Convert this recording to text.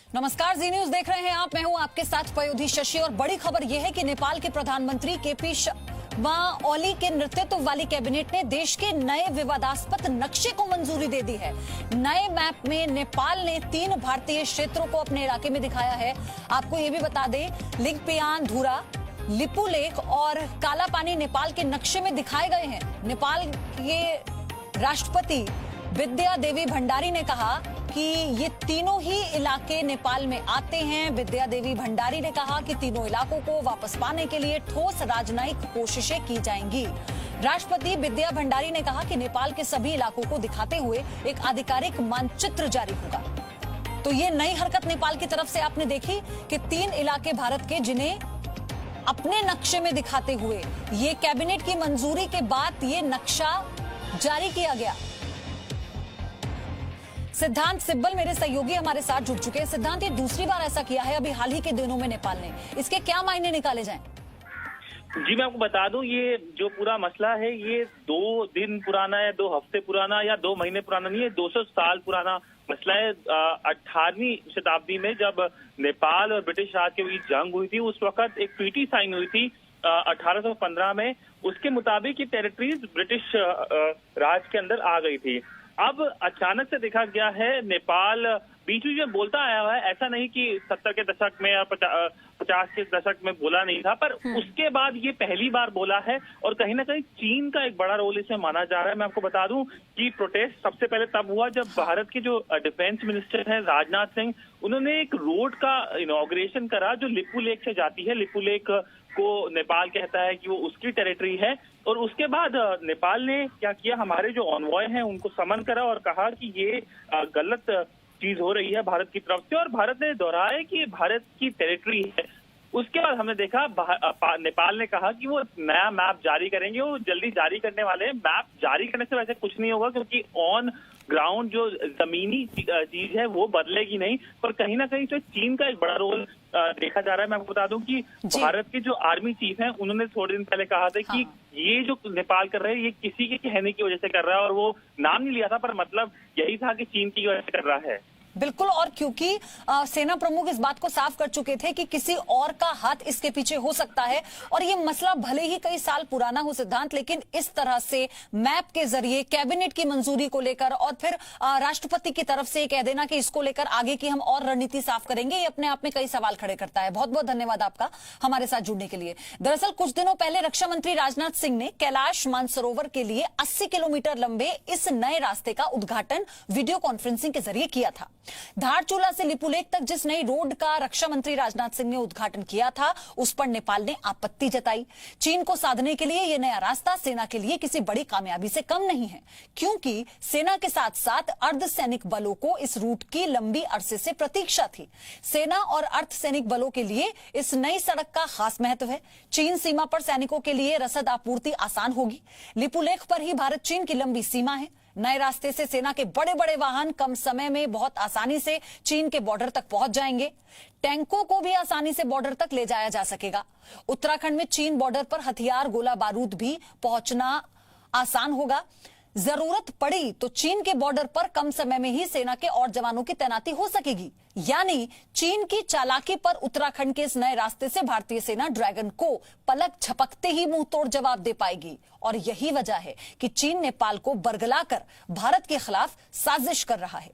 नमस्कार, जी न्यूज देख रहे हैं आप। मैं हूं आपके साथ पयोधी शशि और बड़ी खबर यह है कि नेपाल के प्रधानमंत्री केपी शर्मा ओली के नेतृत्व वाली कैबिनेट ने देश के नए विवादास्पद नक्शे को मंजूरी दे दी है। नए मैप में नेपाल ने 3 भारतीय क्षेत्रों को अपने इलाके में दिखाया है। आपको ये भी बता दें, लिंगपियान, धुरा, लिपुलेख और कालापानी नेपाल के नक्शे में दिखाए गए हैं। नेपाल के राष्ट्रपति विद्या देवी भंडारी ने कहा कि ये तीनों ही इलाके नेपाल में आते हैं। विद्या देवी भंडारी ने कहा कि तीनों इलाकों को वापस पाने के लिए ठोस राजनयिक कोशिशें की जाएंगी। राष्ट्रपति विद्या भंडारी ने कहा कि नेपाल के सभी इलाकों को दिखाते हुए एक आधिकारिक मानचित्र जारी होगा। तो ये नई हरकत नेपाल की तरफ से आपने देखी कि 3 इलाके भारत के, जिन्हें अपने नक्शे में दिखाते हुए ये कैबिनेट की मंजूरी के बाद ये नक्शा जारी किया गया। सिद्धांत सिब्बल मेरे सहयोगी हमारे साथ जुड़ चुके हैं। सिद्धांत, ये दूसरी बार ऐसा किया है अभी हाल ही के दिनों में नेपाल ने, इसके क्या मायने निकाले जाएं? जी, मैं आपको बता दूं, ये जो पूरा मसला है ये 2 दिन पुराना है, 2 हफ्ते पुराना या 2 महीने पुराना नहीं है, 200 साल पुराना मसला है। 18वीं शताब्दी में जब नेपाल और ब्रिटिश राज के बीच जंग हुई थी, उस वक्त एक ट्रीटी साइन हुई थी 1815 में। उसके मुताबिक ये टेरिटरीज ब्रिटिश राज के अंदर आ गई थी। अब अचानक से देखा गया है नेपाल बीच बीच में बोलता आया हुआ है। ऐसा नहीं कि 70 के दशक में या 50 के दशक में बोला नहीं था, पर उसके बाद ये पहली बार बोला है। और कहीं ना कहीं चीन का एक बड़ा रोल इसमें माना जा रहा है। मैं आपको बता दूं कि प्रोटेस्ट सबसे पहले तब हुआ जब भारत के जो डिफेंस मिनिस्टर हैं राजनाथ सिंह, उन्होंने एक रोड का इनॉग्रेशन करा जो लिपुलेख से जाती है। लिपुलेख को नेपाल कहता है कि वो उसकी टेरिटरी है। और उसके बाद नेपाल ने क्या किया, हमारे जो ऑनवॉय हैं उनको समन करा और कहा कि ये गलत चीज हो रही है भारत की तरफ से, और भारत ने दोहराया कि ये भारत की टेरिटरी है। उसके बाद हमने देखा नेपाल ने कहा कि वो नया मैप जारी करेंगे। वो जल्दी जारी करने वाले हैं। मैप जारी करने से वैसे कुछ नहीं होगा, क्योंकि ऑन ग्राउंड जो जमीनी चीज है वो बदलेगी नहीं। पर कहीं ना कहीं तो चीन का एक बड़ा रोल देखा जा रहा है। मैं आपको बता दूं कि भारत के जो आर्मी चीफ हैं उन्होंने थोड़े दिन पहले कहा था कि ये जो नेपाल कर रहे हैं ये किसी के कहने की वजह से कर रहा है, और वो नाम नहीं लिया था, पर मतलब यही था कि चीन की वजह से कर रहा है। बिल्कुल, और क्योंकि सेना प्रमुख इस बात को साफ कर चुके थे कि किसी और का हाथ इसके पीछे हो सकता है। और ये मसला भले ही कई साल पुराना हो सिद्धांत, लेकिन इस तरह से मैप के जरिए कैबिनेट की मंजूरी को लेकर और फिर राष्ट्रपति की तरफ से कह देना कि इसको लेकर आगे की हम और रणनीति साफ करेंगे, ये अपने आप में कई सवाल खड़े करता है। बहुत बहुत धन्यवाद आपका हमारे साथ जुड़ने के लिए। दरअसल कुछ दिनों पहले रक्षा मंत्री राजनाथ सिंह ने कैलाश मानसरोवर के लिए 80 किलोमीटर लंबे इस नए रास्ते का उद्घाटन वीडियो कॉन्फ्रेंसिंग के जरिए किया था। धारचूला से लिपुलेख तक जिस नई रोड का रक्षा मंत्री राजनाथ सिंह ने उद्घाटन किया था, उस पर नेपाल ने आपत्ति जताई। चीन को साधने के लिए यह नया रास्ता सेना के लिए किसी बड़ी कामयाबी से कम नहीं है, क्योंकि सेना के साथ साथ अर्धसैनिक बलों को इस रूट की लंबी अरसे से प्रतीक्षा थी। सेना और अर्धसैनिक बलों के लिए इस नई सड़क का खास महत्व है। चीन सीमा पर सैनिकों के लिए रसद आपूर्ति आसान होगी। लिपुलेख पर ही भारत चीन की लंबी सीमा है। नए रास्ते से सेना के बड़े बड़े वाहन कम समय में बहुत आसानी से चीन के बॉर्डर तक पहुंच जाएंगे। टैंकों को भी आसानी से बॉर्डर तक ले जाया जा सकेगा। उत्तराखंड में चीन बॉर्डर पर हथियार, गोला बारूद भी पहुंचना आसान होगा। जरूरत पड़ी तो चीन के बॉर्डर पर कम समय में ही सेना के और जवानों की तैनाती हो सकेगी। यानी चीन की चालाकी पर उत्तराखंड के इस नए रास्ते से भारतीय सेना ड्रैगन को पलक झपकते ही मुंह तोड़ जवाब दे पाएगी। और यही वजह है कि चीन नेपाल को बरगलाकर भारत के खिलाफ साजिश कर रहा है।